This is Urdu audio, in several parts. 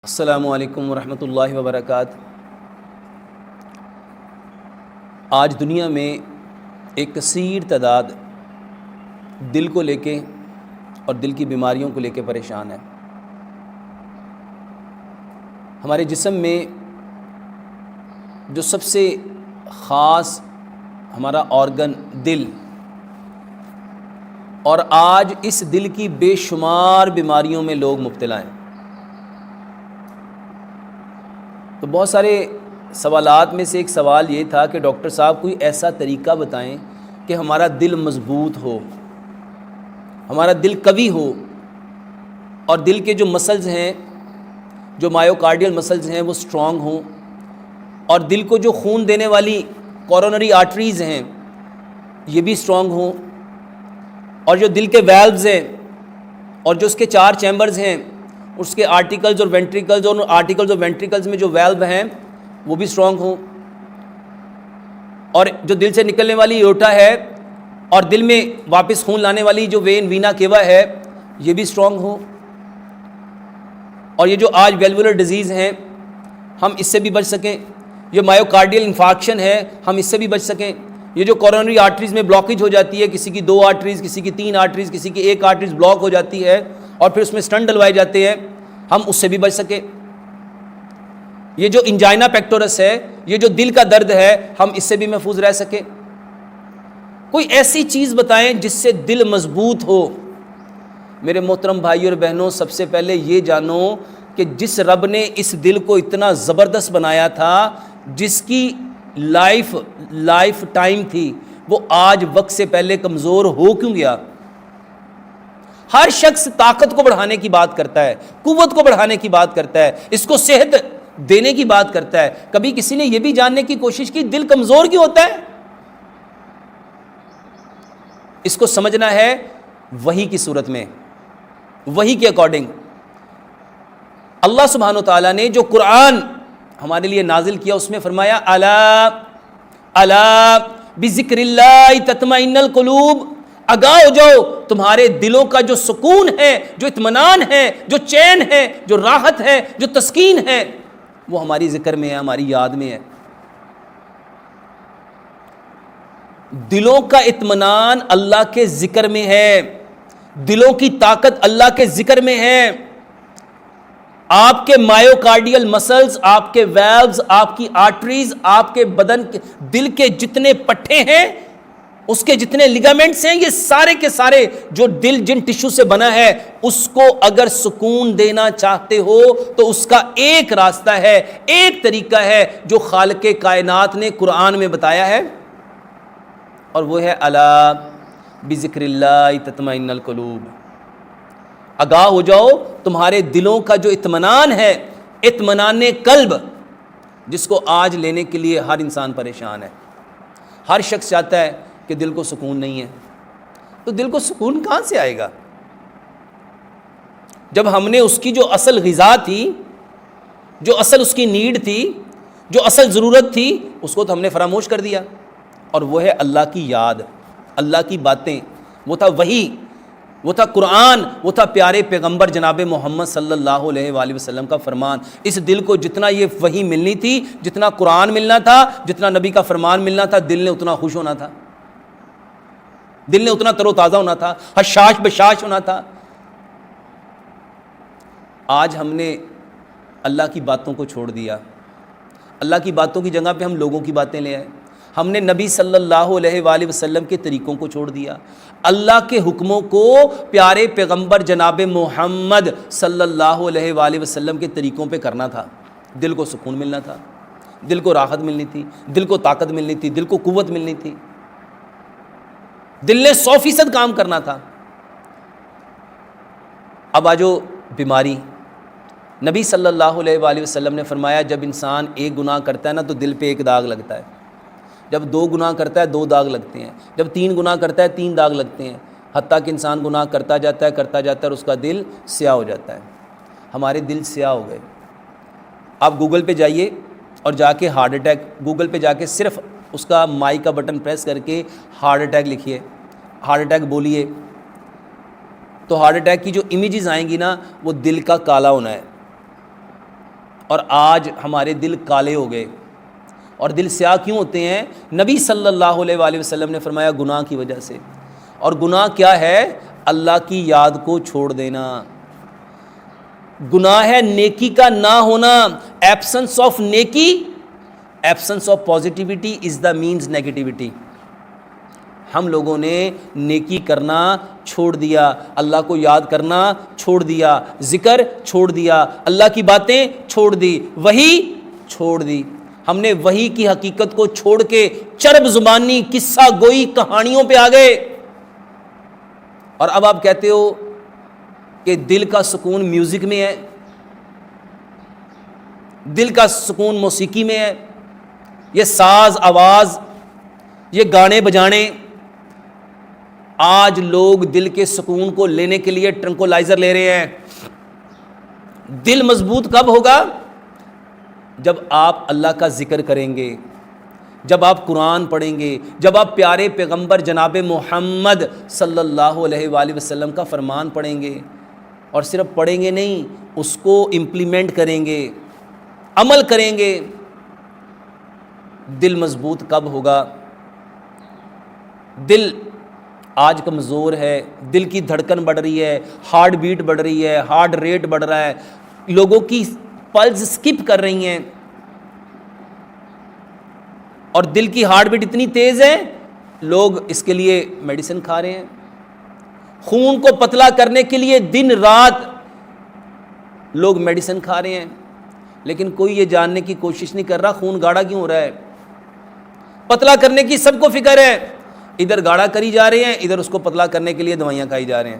السلام علیکم ورحمۃ اللہ وبرکاتہ۔ آج دنیا میں ایک کثیر تعداد دل کو لے کے اور دل کی بیماریوں کو لے کے پریشان ہے۔ ہمارے جسم میں جو سب سے خاص ہمارا آرگن دل، اور آج اس دل کی بے شمار بیماریوں میں لوگ مبتلا ہیں۔ تو بہت سارے سوالات میں سے ایک سوال یہ تھا کہ ڈاکٹر صاحب کوئی ایسا طریقہ بتائیں کہ ہمارا دل مضبوط ہو، ہمارا دل قوی ہو، اور دل کے جو مسلز ہیں، جو مایوکارڈیل مسلز ہیں، وہ سٹرونگ ہوں، اور دل کو جو خون دینے والی کورونری آرٹریز ہیں یہ بھی سٹرونگ ہوں، اور جو دل کے ویلوز ہیں اور جو اس کے 4 چیمبرز ہیں، اس کے آرٹیکلز اور وینٹریکلز، اور آرٹیکلز اور وینٹریکلز میں جو ویلو ہیں وہ بھی سٹرونگ ہوں، اور جو دل سے نکلنے والی ایورٹا ہے اور دل میں واپس خون لانے والی جو وین وینا کیوا ہے یہ بھی سٹرونگ ہوں، اور یہ جو آج ویلولر ڈیزیز ہیں ہم اس سے بھی بچ سکیں، یہ مایوکارڈیل انفارکشن ہے ہم اس سے بھی بچ سکیں، یہ جو کورونری آرٹریز میں بلاکیج ہو جاتی ہے، کسی کی 2 آرٹریز، کسی کی 3 آرٹریز، کسی کی 1 آرٹریز بلاک ہو جاتی ہے اور پھر اس میں سٹنٹ ڈلوائے جاتے ہیں، ہم اس سے بھی بچ سکیں۔ یہ جو انجائنا پیکٹورس ہے، یہ جو دل کا درد ہے، ہم اس سے بھی محفوظ رہ سکیں۔ کوئی ایسی چیز بتائیں جس سے دل مضبوط ہو۔ میرے محترم بھائی اور بہنوں، سب سے پہلے یہ جانو کہ جس رب نے اس دل کو اتنا زبردست بنایا تھا، جس کی لائف ٹائم تھی، وہ آج وقت سے پہلے کمزور ہو کیوں گیا؟ ہر شخص طاقت کو بڑھانے کی بات کرتا ہے، قوت کو بڑھانے کی بات کرتا ہے، اس کو صحت دینے کی بات کرتا ہے۔ کبھی کسی نے یہ بھی جاننے کی کوشش کی دل کمزور کیوں ہوتا ہے؟ اس کو سمجھنا ہے وحی کی صورت میں، وحی کے اکارڈنگ۔ اللہ سبحانہ و تعالیٰ نے جو قرآن ہمارے لیے نازل کیا، اس میں فرمایا الا بذکر اللہ تطمئن القلوب، آگاہ ہو جاؤ، تمہارے دلوں کا جو سکون ہے، جو اطمینان ہے، جو چین ہے، جو راحت ہے، جو تسکین ہے، وہ ہماری ذکر میں ہے، ہماری یاد میں ہے۔ دلوں کا اطمینان اللہ کے ذکر میں ہے، دلوں کی طاقت اللہ کے ذکر میں ہے۔ آپ کے مایوکارڈیل مسلز، آپ کے ویلوز، آپ کی آرٹریز، آپ کے بدن کے دل کے جتنے پٹھے ہیں، اس کے جتنے لیگامنٹس ہیں، یہ سارے کے سارے جو دل جن ٹشو سے بنا ہے، اس کو اگر سکون دینا چاہتے ہو تو اس کا ایک راستہ ہے، ایک طریقہ ہے جو خالق کائنات نے قرآن میں بتایا ہے، اور وہ ہے الا بذکر اللہ تطمئن القلوب۔ آگاہ ہو جاؤ، تمہارے دلوں کا جو اطمینان ہے، اطمینان قلب، جس کو آج لینے کے لیے ہر انسان پریشان ہے۔ ہر شخص چاہتا ہے کہ دل کو سکون نہیں ہے، تو دل کو سکون کہاں سے آئے گا جب ہم نے اس کی جو اصل غذا تھی، جو اصل اس کی نیڈ تھی، جو اصل ضرورت تھی، اس کو تو ہم نے فراموش کر دیا، اور وہ ہے اللہ کی یاد، اللہ کی باتیں، وہ تھا وحی، وہ تھا قرآن، وہ تھا پیارے پیغمبر جناب محمد صلی اللہ علیہ وآلہ وسلم کا فرمان۔ اس دل کو جتنا یہ وحی ملنی تھی، جتنا قرآن ملنا تھا، جتنا نبی کا فرمان ملنا تھا، دل نے اتنا خوش ہونا تھا، دل نے اتنا تر و تازہ ہونا تھا، حشاش بشاش ہونا تھا۔ آج ہم نے اللہ کی باتوں کو چھوڑ دیا، اللہ کی باتوں کی جگہ پہ ہم لوگوں کی باتیں لے آئے، ہم نے نبی صلی اللہ علیہ وآلہ وسلم کے طریقوں کو چھوڑ دیا، اللہ کے حکموں کو پیارے پیغمبر جناب محمد صلی اللہ علیہ وآلہ وسلم کے طریقوں پہ کرنا تھا۔ دل کو سکون ملنا تھا، دل کو راحت ملنی تھی، دل کو طاقت ملنی تھی، دل کو قوت ملنی تھی، دل نے 100% کام کرنا تھا۔ اب آجو بیماری۔ نبی صلی اللہ علیہ وآلہ وسلم نے فرمایا جب انسان ایک گناہ کرتا ہے نا تو دل پہ ایک داغ لگتا ہے، جب 2 گناہ کرتا ہے 2 داغ لگتے ہیں، جب 3 گناہ کرتا ہے 3 داغ لگتے ہیں، حتیٰ کہ انسان گناہ کرتا جاتا ہے اور اس کا دل سیاہ ہو جاتا ہے۔ ہمارے دل سیاہ ہو گئے۔ آپ گوگل پہ جائیے اور جا کے ہارٹ اٹیک، گوگل پہ جا کے صرف اس کا مائی کا بٹن پریس کر کے ہارٹ اٹیک لکھیے، ہارٹ اٹیک بولیے، تو ہارٹ اٹیک کی جو امیجز آئیں گی نا، وہ دل کا کالا ہونا ہے، اور آج ہمارے دل کالے ہو گئے. اور دل سیاہ کیوں ہوتے ہیں؟ نبی صلی اللہ علیہ وآلہ وسلم نے فرمایا گناہ کی وجہ سے. اور گناہ کیا ہے؟ اللہ کی یاد کو چھوڑ دینا. گناہ ہے نیکی کا نہ ہونا. ایبسنس آف نیکی، absence of positivity is the means negativity. ہم لوگوں نے نیکی کرنا چھوڑ دیا، اللہ کو یاد کرنا چھوڑ دیا، ذکر چھوڑ دیا، اللہ کی باتیں چھوڑ دی، وحی چھوڑ دی. ہم نے وحی کی حقیقت کو چھوڑ کے چرب زبانی قصہ گوئی کہانیوں پہ آ گئے. اور اب آپ کہتے ہو کہ دل کا سکون میوزک میں ہے، دل کا سکون موسیقی میں ہے، یہ ساز آواز، یہ گانے بجانے. آج لوگ دل کے سکون کو لینے کے لیے ٹرنکولائزر لے رہے ہیں. دل مضبوط کب ہوگا؟ جب آپ اللہ کا ذکر کریں گے، جب آپ قرآن پڑھیں گے، جب آپ پیارے پیغمبر جناب محمد صلی اللہ علیہ وآلہ وسلم کا فرمان پڑھیں گے. اور صرف پڑھیں گے نہیں، اس کو امپلیمنٹ کریں گے، عمل کریں گے. دل مضبوط کب ہوگا؟ دل آج کمزور ہے، دل کی دھڑکن بڑھ رہی ہے، ہارٹ بیٹ بڑھ رہی ہے، ہارٹ ریٹ بڑھ رہا ہے، لوگوں کی پلز سکپ کر رہی ہیں. اور دل کی ہارٹ بیٹ اتنی تیز ہے، لوگ اس کے لیے میڈیسن کھا رہے ہیں. خون کو پتلا کرنے کے لیے دن رات لوگ میڈیسن کھا رہے ہیں، لیکن کوئی یہ جاننے کی کوشش نہیں کر رہا خون گاڑھا کیوں ہو رہا ہے. پتلا کرنے کی سب کو فکر ہے، ادھر گاڑھا کری جا رہے ہیں، ادھر اس کو پتلا کرنے کے لیے دوائیاں کھائی جا رہے ہیں.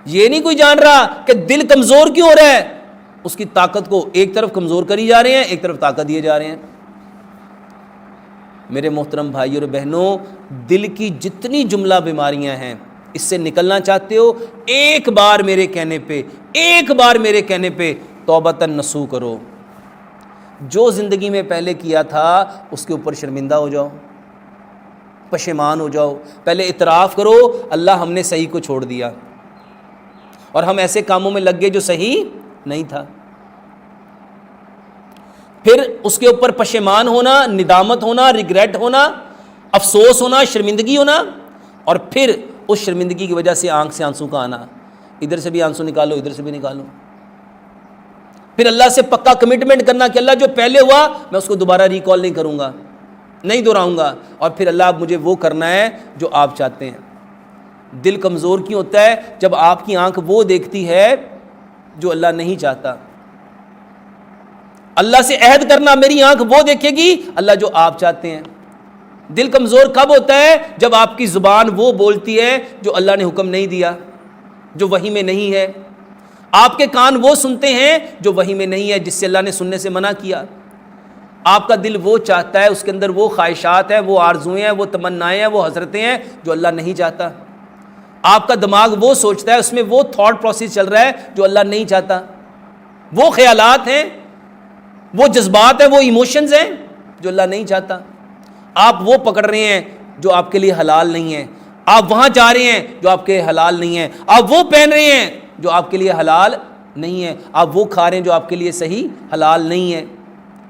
یہ نہیں کوئی جان رہا کہ دل کمزور کیوں ہو رہا ہے. اس کی طاقت کو ایک طرف کمزور کری جا رہے ہیں، ایک طرف طاقت دیے جا رہے ہیں. میرے محترم بھائی اور بہنوں، دل کی جتنی جملہ بیماریاں ہیں، اس سے نکلنا چاہتے ہو، ایک بار میرے کہنے پہ توبۃ نصوح کرو. جو زندگی میں پہلے کیا تھا اس کے اوپر شرمندہ ہو جاؤ، پشیمان ہو جاؤ. پہلے اعتراف کرو اللہ ہم نے صحیح کو چھوڑ دیا اور ہم ایسے کاموں میں لگ گئے جو صحیح نہیں تھا. پھر اس کے اوپر پشیمان ہونا، ندامت ہونا، ریگریٹ ہونا، افسوس ہونا، شرمندگی ہونا، اور پھر اس شرمندگی کی وجہ سے آنکھ سے آنسو کا آنا. ادھر سے بھی آنسو نکالو، ادھر سے بھی نکالو. پھر اللہ سے پکا کمٹمنٹ کرنا کہ اللہ جو پہلے ہوا میں اس کو دوبارہ ریکال نہیں کروں گا، نہیں دہراؤں گا. اور پھر اللہ اب مجھے وہ کرنا ہے جو آپ چاہتے ہیں. دل کمزور کیوں ہوتا ہے؟ جب آپ کی آنکھ وہ دیکھتی ہے جو اللہ نہیں چاہتا. اللہ سے عہد کرنا میری آنکھ وہ دیکھے گی اللہ جو آپ چاہتے ہیں. دل کمزور کب ہوتا ہے؟ جب آپ کی زبان وہ بولتی ہے جو اللہ نے حکم نہیں دیا، جو وحی میں نہیں ہے. آپ کے کان وہ سنتے ہیں جو وحی میں نہیں ہے، جس سے اللہ نے سننے سے منع کیا. آپ کا دل وہ چاہتا ہے، اس کے اندر وہ خواہشات ہیں، وہ آرزویں ہیں، وہ تمنائیں ہیں، وہ حسرتیں ہیں جو اللہ نہیں چاہتا. آپ کا دماغ وہ سوچتا ہے، اس میں وہ تھاٹ پروسیس چل رہا ہے جو اللہ نہیں چاہتا. وہ خیالات ہیں، وہ جذبات ہیں، وہ ایموشنز ہیں جو اللہ نہیں چاہتا. آپ وہ پکڑ رہے ہیں جو آپ کے لیے حلال نہیں ہے. آپ وہاں جا رہے ہیں جو آپ کے حلال نہیں ہے. آپ وہ پہن رہے ہیں جو آپ کے لیے حلال نہیں ہے. آپ وہ کھا رہے ہیں جو آپ کے لیے صحیح حلال نہیں ہے.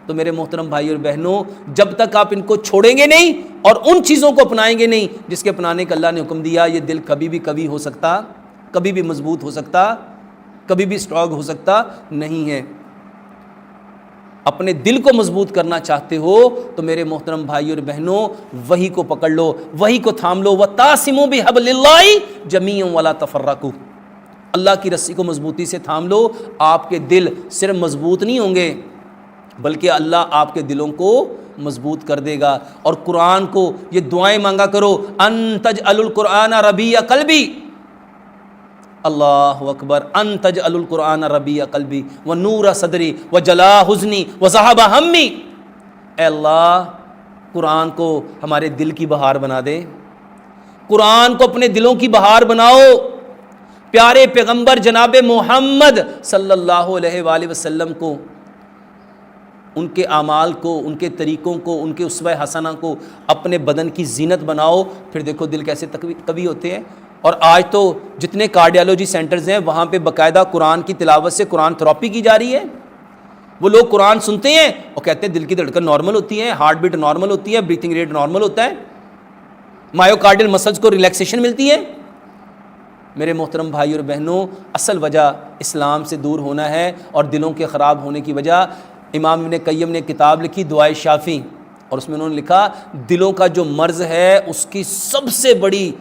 تو میرے محترم بھائی اور بہنوں، جب تک آپ ان کو چھوڑیں گے نہیں اور ان چیزوں کو اپنائیں گے نہیں جس کے اپنانے کا اللہ نے حکم دیا، یہ دل کبھی بھی کبھی ہو سکتا، کبھی بھی مضبوط ہو سکتا، کبھی بھی اسٹرانگ ہو سکتا نہیں ہے. اپنے دل کو مضبوط کرنا چاہتے ہو تو میرے محترم بھائی اور بہنوں، وحی کو پکڑ لو، وحی کو تھام لو. وَتَعْصِمُوا بِحَبْلِ اللَّهِ جَمِيعًا وَلَا تَفَرَّقُوا. اللہ کی رسی کو مضبوطی سے تھام لو. آپ کے دل صرف مضبوط نہیں ہوں گے بلکہ اللہ آپ کے دلوں کو مضبوط کر دے گا. اور قرآن کو یہ دعائیں مانگا کرو، ان تجعل القرآن ربیع قلبی. اللہ اکبر. ان تجعل القرآن ربیع قلبی ونور صدری وجلاء حزنی وذہب ہمی. اے اللہ، قرآن کو ہمارے دل کی بہار بنا دے. قرآن کو اپنے دلوں کی بہار بناؤ. پیارے پیغمبر جناب محمد صلی اللہ علیہ وآلہ وسلم کو، ان کے اعمال کو، ان کے طریقوں کو، ان کے اسوہ حسنہ کو اپنے بدن کی زینت بناؤ. پھر دیکھو دل کیسے قوی ہوتے ہیں. اور آج تو جتنے کارڈیالوجی سینٹرز ہیں وہاں پہ باقاعدہ قرآن کی تلاوت سے قرآن تھراپی کی جا رہی ہے. وہ لوگ قرآن سنتے ہیں اور کہتے ہیں دل کی دھڑکن نارمل ہوتی ہے، ہارٹ بیٹ نارمل ہوتی ہے، بریتھنگ ریٹ نارمل ہوتا ہے، مایوکارڈیل مسلز کو ریلیکسیشن ملتی ہے۔ میرے محترم بھائی اور بہنوں، اصل وجہ اسلام سے دور ہونا ہے اور دلوں کے خراب ہونے کی وجہ، امام ابن قیم نے کتاب لکھی دعائے شافی، اور اس میں انہوں نے لکھا دلوں کا جو مرض ہے اس کی سب سے بڑی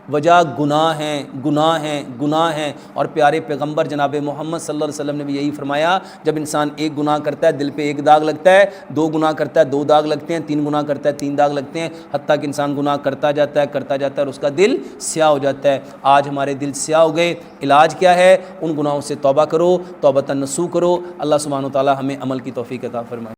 وجہ گناہ ہیں، گناہ ہیں، گناہ ہیں۔ اور پیارے پیغمبر جناب محمد صلی اللہ علیہ وسلم نے بھی یہی فرمایا، جب انسان ایک گناہ کرتا ہے دل پہ ایک داغ لگتا ہے، دو گناہ کرتا ہے دو داغ لگتے ہیں، تین گناہ کرتا ہے تین داغ لگتے ہیں، حتیٰ کہ انسان گناہ کرتا جاتا ہے اور اس کا دل سیاہ ہو جاتا ہے۔ آج ہمارے دل سیاہ ہو گئے، علاج کیا ہے؟ ان گناہوں سے توبہ کرو، توبۃ النصوح کرو۔ اللہ سبحانہ و تعالی ہمیں عمل کی توفیق عطا فرمائے۔